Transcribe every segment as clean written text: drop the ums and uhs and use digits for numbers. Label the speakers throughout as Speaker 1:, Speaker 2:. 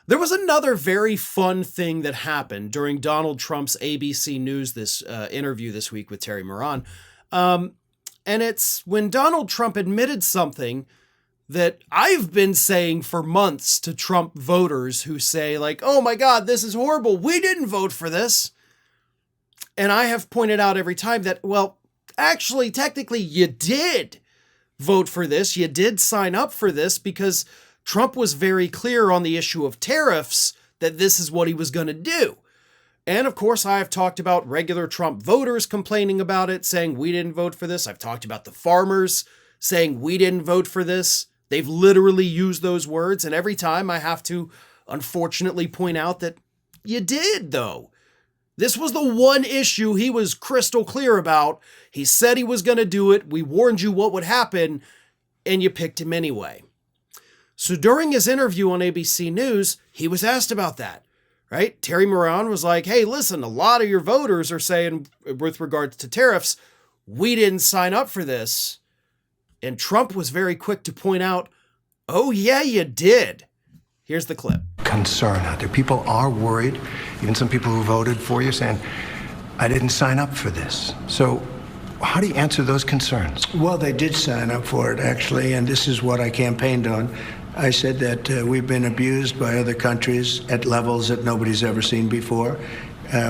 Speaker 1: There was another very fun thing that happened during Donald Trump's ABC News interview this week with Terry Moran. And it's when Donald Trump admitted something that I've been saying for months to Trump voters who say like, oh my God, this is horrible. We didn't vote for this. And I have pointed out every time that, well, actually, technically you did vote for this. You did sign up for this because Trump was very clear on the issue of tariffs that this is what he was going to do. And of course, I have talked about regular Trump voters complaining about it, saying we didn't vote for this. I've talked about the farmers saying we didn't vote for this. They've literally used those words. And every time I have to, unfortunately, point out that you did, though. This was the one issue he was crystal clear about. He said he was going to do it. We warned you what would happen, and you picked him anyway. So during his interview on ABC News, he was asked about that, right? Terry Moran was like, hey, listen, a lot of your voters are saying with regards to tariffs, we didn't sign up for this. And Trump was very quick to point out, oh, yeah, you did. Here's the clip.
Speaker 2: Concern out there. People are worried. Even some people who voted for you saying, I didn't sign up for this. So how do you answer those concerns?
Speaker 3: Well, they did sign up for it, actually, and this is what I campaigned on. I said that we've been abused by other countries at levels that nobody's ever seen before.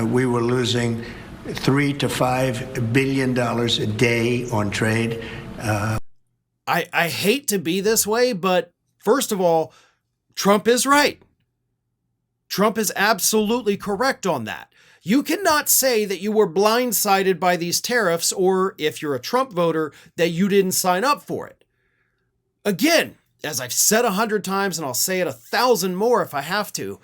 Speaker 3: We were losing $3 to $5 billion a day on trade.
Speaker 1: I hate to be this way, but first of all, Trump is right. Trump is absolutely correct on that. You cannot say that you were blindsided by these tariffs, or if you're a Trump voter, that you didn't sign up for it. Again, as I've said 100 times, and I'll say it 1,000 more if I have to,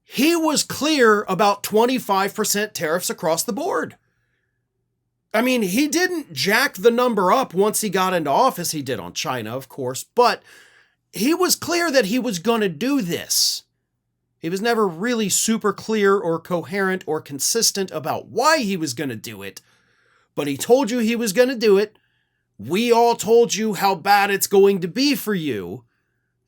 Speaker 1: he was clear about 25% tariffs across the board. I mean, he didn't jack the number up once he got into office. He did on China, of course, but he was clear that he was going to do this. He was never really super clear or coherent or consistent about why he was going to do it, but he told you he was going to do it. We all told you how bad it's going to be for you,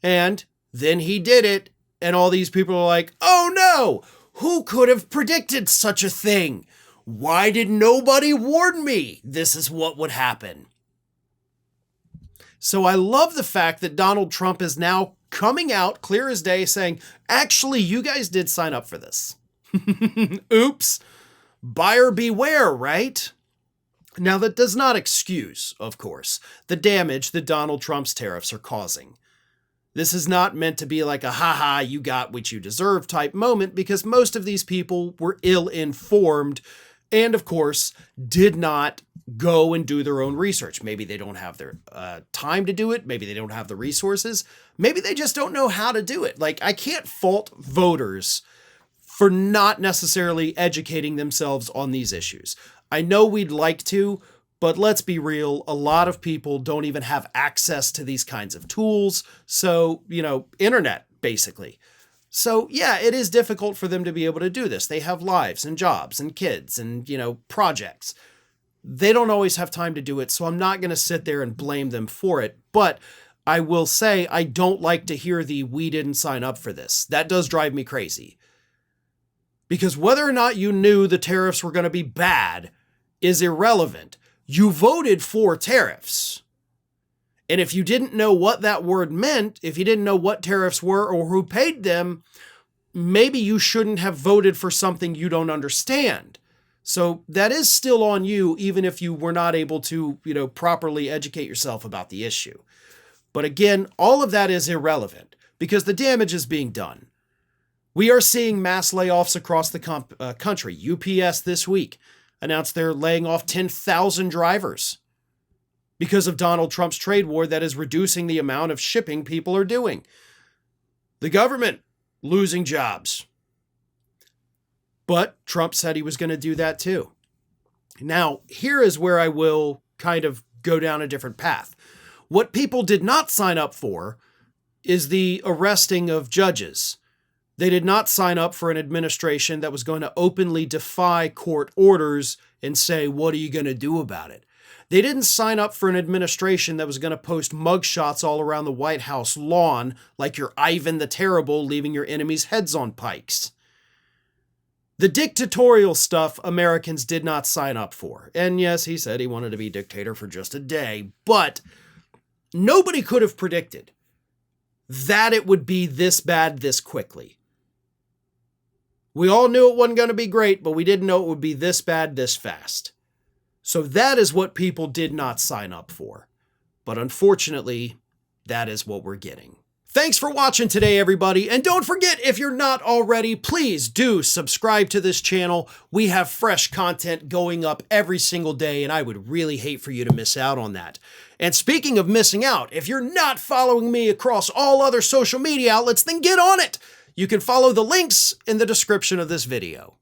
Speaker 1: and then he did it, and all these people are like, oh no, who could have predicted such a thing? Why did nobody warn me this is what would happen? So I love the fact that Donald Trump is now coming out clear as day saying, actually, you guys did sign up for this. Oops. Buyer beware, right? Now, that does not excuse, of course, the damage that Donald Trump's tariffs are causing. This is not meant to be like a ha-ha, you got what you deserve type moment, because most of these people were ill-informed and, of course, did not go and do their own research. Maybe they don't have their time to do it. Maybe they don't have the resources. Maybe they just don't know how to do it. Like, I can't fault voters for not necessarily educating themselves on these issues. I know we'd like to, but let's be real. A lot of people don't even have access to these kinds of tools. So, internet, basically. So yeah, it is difficult for them to be able to do this. They have lives and jobs and kids and, projects. They don't always have time to do it. So I'm not going to sit there and blame them for it. But I will say I don't like to hear we didn't sign up for this. That does drive me crazy. Because whether or not you knew the tariffs were going to be bad is irrelevant. You voted for tariffs. And if you didn't know what that word meant, if you didn't know what tariffs were or who paid them, maybe you shouldn't have voted for something you don't understand. So that is still on you, even if you were not able to, properly educate yourself about the issue. But again, all of that is irrelevant because the damage is being done. We are seeing mass layoffs across the country. UPS this week announced they're laying off 10,000 drivers because of Donald Trump's trade war that is reducing the amount of shipping people are doing. The government losing jobs. But Trump said he was going to do that too. Now, here is where I will kind of go down a different path. What people did not sign up for is the arresting of judges. They did not sign up for an administration that was going to openly defy court orders and say, what are you going to do about it? They didn't sign up for an administration that was going to post mugshots all around the White House lawn like you're Ivan the Terrible leaving your enemies' heads on pikes. The dictatorial stuff Americans did not sign up for. And yes, he said he wanted to be dictator for just a day, but nobody could have predicted that it would be this bad this quickly. We all knew it wasn't going to be great, but we didn't know it would be this bad this fast. So that is what people did not sign up for. But unfortunately, that is what we're getting. Thanks for watching today, everybody. And don't forget, if you're not already, please do subscribe to this channel. We have fresh content going up every single day, and I would really hate for you to miss out on that. And speaking of missing out, if you're not following me across all other social media outlets, then get on it. You can follow the links in the description of this video.